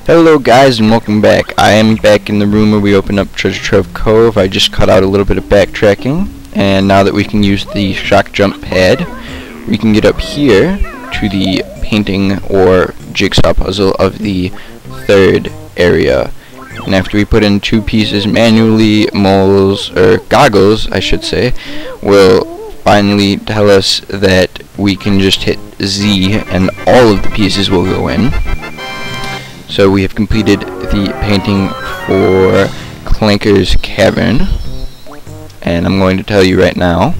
Hello guys and welcome back. I am back in the room where we opened up Treasure Trove Cove. I just cut out a little bit of backtracking, and now that we can use the shock jump pad, we can get up here to the painting or jigsaw puzzle of the third area. And after we put in 2 pieces manually, goggles I should say, will finally tell us that we can just hit Z and all of the pieces will go in. So we have completed the painting for Clanker's Cavern, and I'm going to tell you right now,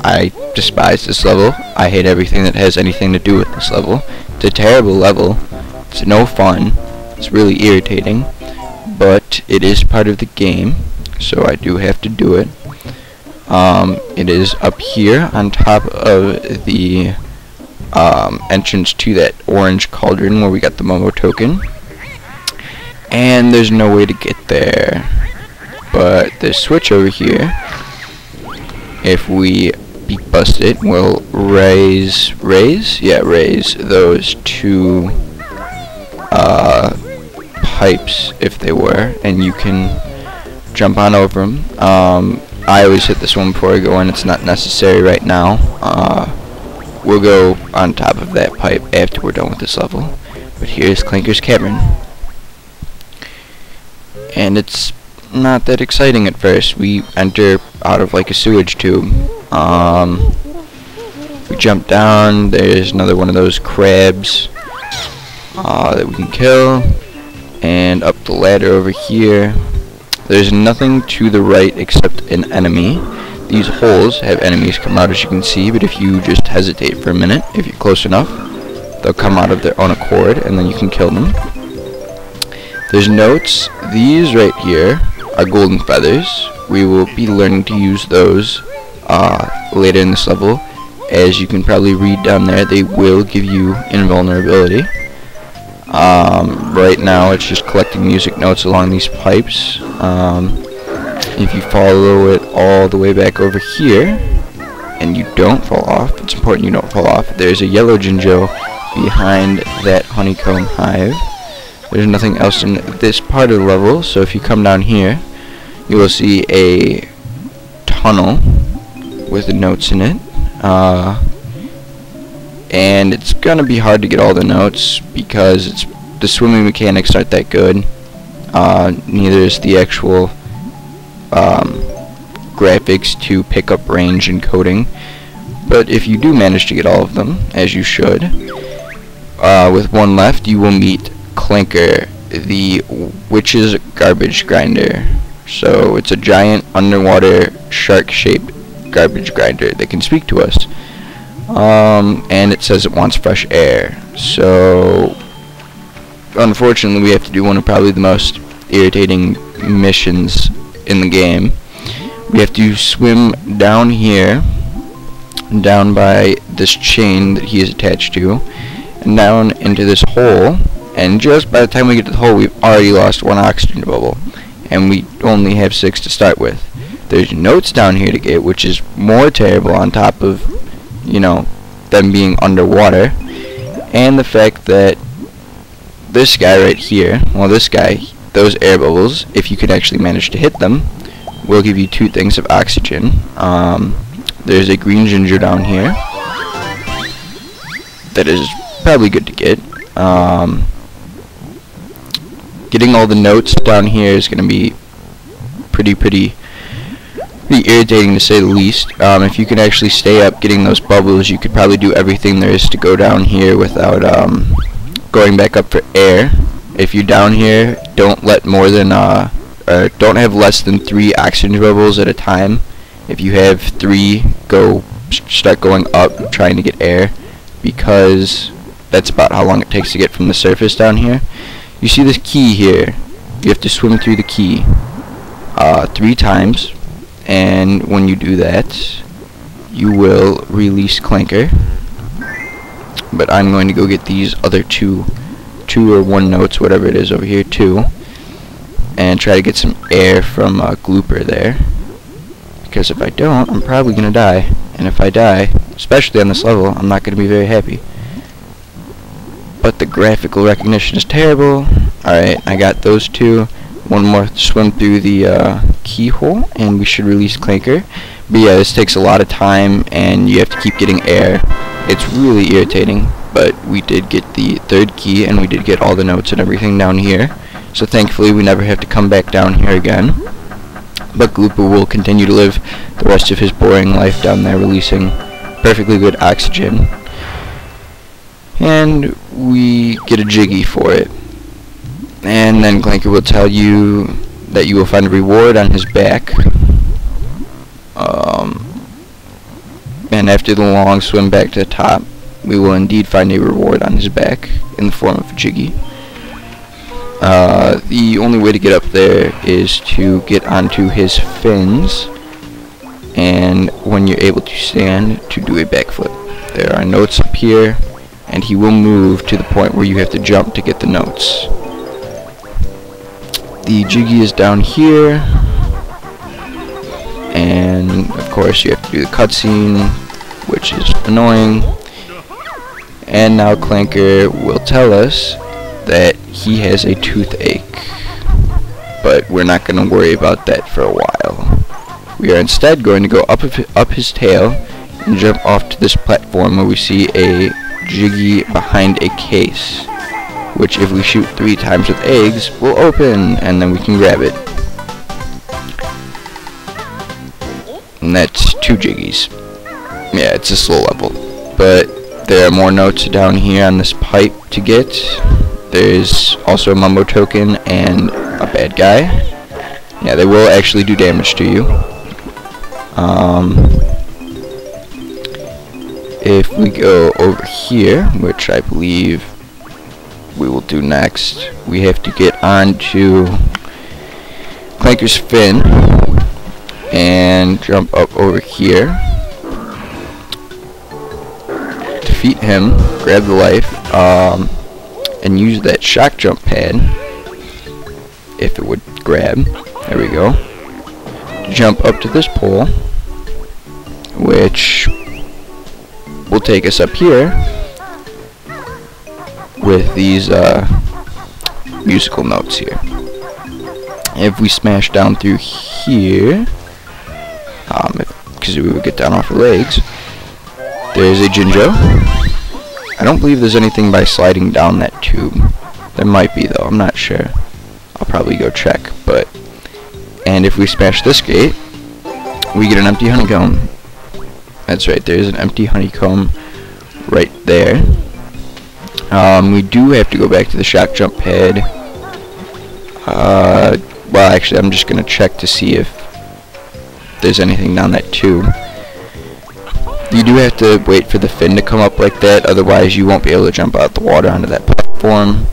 I despise this level. I hate everything that has anything to do with this level. It's a terrible level. It's no fun. It's really irritating, but it is part of the game, so I do have to do it. It is up here on top of the entrance to that orange cauldron where we got the Momo token. And there's no way to get there, but this switch over here, if we bust it, will raise those 2 pipes if they were, and you can jump on over them. I always hit this one before I go in. It's not necessary right now. We'll go on top of that pipe after we're done with this level. But here's Clanker's Cavern. And it's not that exciting at first. We enter out of like a sewage tube. We jump down. There's another one of those crabs that we can kill. And up the ladder over here. There's nothing to the right except an enemy. These holes have enemies come out, as you can see, but if you just hesitate for a minute, if you're close enough, they'll come out of their own accord, and then you can kill them. There's notes. These right here are golden feathers. We will be learning to use those later in this level. As you can probably read down there, they will give you invulnerability. Right now it's just collecting music notes along these pipes. If you follow it all the way back over here, and you don't fall off, it's important you don't fall off, there's a yellow Jinjo behind that honeycomb hive. There's nothing else in this part of the level, so if you come down here, you will see a tunnel with the notes in it. And it's gonna be hard to get all the notes because the swimming mechanics aren't that good. Neither is the actual graphics to pick up range and coding. But if you do manage to get all of them, as you should, with one left, you will meet Clanker, the witch's garbage grinder. So it's a giant underwater shark-shaped garbage grinder that can speak to us. And it says it wants fresh air. So unfortunately we have to do one of probably the most irritating missions in the game. We have to swim down here, down by this chain that he is attached to, and down into this hole, and just by the time we get to the hole we've already lost 1 oxygen bubble, and we only have 6 to start with. There's notes down here to get, which is more terrible on top of, you know, them being underwater, and the fact that this guy right here, well this guy, those air bubbles, if you can actually manage to hit them, will give you 2 things of oxygen. There's a green ginger down here that is probably good to get. Getting all the notes down here is going to be pretty irritating to say the least. If you can actually stay up getting those bubbles, you could probably do everything there is to go down here without going back up for air. If you're down here, don't let more than don't have less than 3 oxygen bubbles at a time. If you have 3, start going up trying to get air, because that's about how long it takes to get from the surface down here. You see this key here, you have to swim through the key 3 times, and when you do that you will release Clanker. But I'm going to go get these other 2 or 1 notes, whatever it is over here, 2, and try to get some air from Glooper there, because if I don't, I'm probably gonna die, and if I die, especially on this level, I'm not gonna be very happy. But the graphical recognition is terrible. Alright, I got those two. One more swim through the keyhole, and we should release Clanker. But yeah, this takes a lot of time, and you have to keep getting air. It's really irritating, but we did get the third key, and we did get all the notes and everything down here. So thankfully, we never have to come back down here again. But Glooper will continue to live the rest of his boring life down there, releasing perfectly good oxygen. And we get a Jiggy for it. And then Clanker will tell you that you will find a reward on his back. And after the long swim back to the top, we will indeed find a reward on his back in the form of a Jiggy. The only way to get up there is to get onto his fins, and when you're able to stand, to do a backflip. There are notes up here, and he will move to the point where you have to jump to get the notes. The Jiggy is down here, and of course you have to do the cutscene, which is annoying. And now Clanker will tell us that he has a toothache, but we're not going to worry about that for a while. We are instead going to go up his tail and jump off to this platform where we see a Jiggy behind a case, which if we shoot 3 times with eggs will open, and then we can grab it. And that's 2 Jiggies. Yeah, it's a slow level, but there are more notes down here on this pipe to get. There's also a Mumbo token and a bad guy. Yeah, they will actually do damage to you. If we go over here, which I believe we will do next, we have to get onto Clanker's fin and jump up over here, defeat him, grab the life, and use that shock jump pad, if it would grab, there we go, to jump up to this pole, which will take us up here with these musical notes here. If we smash down through here, because we would get down off her legs, there's a Jinjo. I don't believe there's anything by sliding down that tube. There might be though, I'm not sure. I'll probably go check, and if we smash this gate, we get an empty honeycomb. That's right, there's an empty honeycomb right there. We do have to go back to the shock jump pad. Well, actually, I'm just going to check to see if there's anything down that tube. You do have to wait for the fin to come up like that, otherwise you won't be able to jump out the water onto that platform.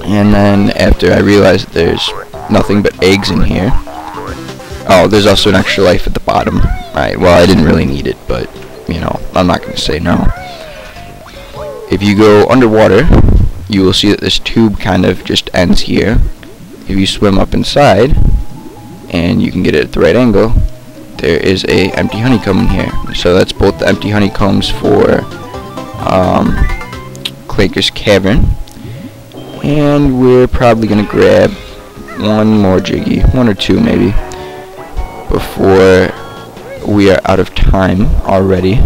And then after I realized that there's nothing but eggs in here. Oh, there's also an extra life at the bottom. Right, well, I didn't really need it, but, you know, I'm not going to say no. If you go underwater, you will see that this tube kind of just ends here. If you swim up inside, and you can get it at the right angle, there is a empty honeycomb in here. So that's both the empty honeycombs for Clanker's Cavern. And we're probably going to grab one more Jiggy, 1 or 2 maybe, before we are out of time already.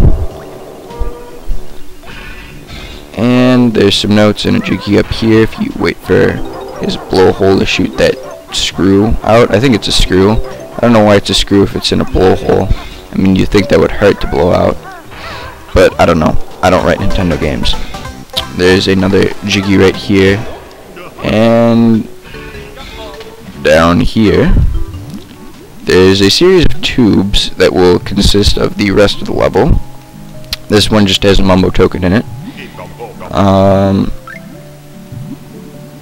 And there's some notes and a Jiggy up here if you wait for his blowhole to shoot that screw out. I think it's a screw. I don't know why it's a screw if it's in a blowhole. I mean, you'd think that would hurt to blow out, but I don't know. I don't write Nintendo games. There's another Jiggy right here, and down here there's a series of tubes that will consist of the rest of the level. This one just has a Mumbo token in it.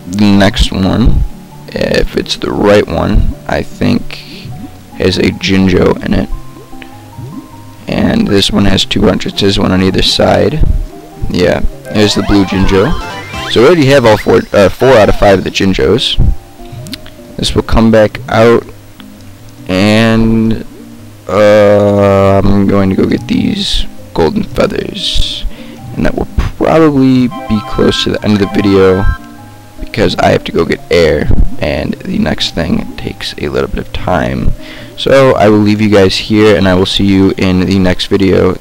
The next one, if it's the right one, I think has a Jinjo in it. And this one has 2 entrances, one on either side. Yeah, there's the blue Jinjo. So we already have all 4 out of 5 of the Jinjos. This will come back out, and I'm going to go get these golden feathers, and that will probably be close to the end of the video. because I have to go get air, and the next thing takes a little bit of time. So I will leave you guys here, and I will see you in the next video.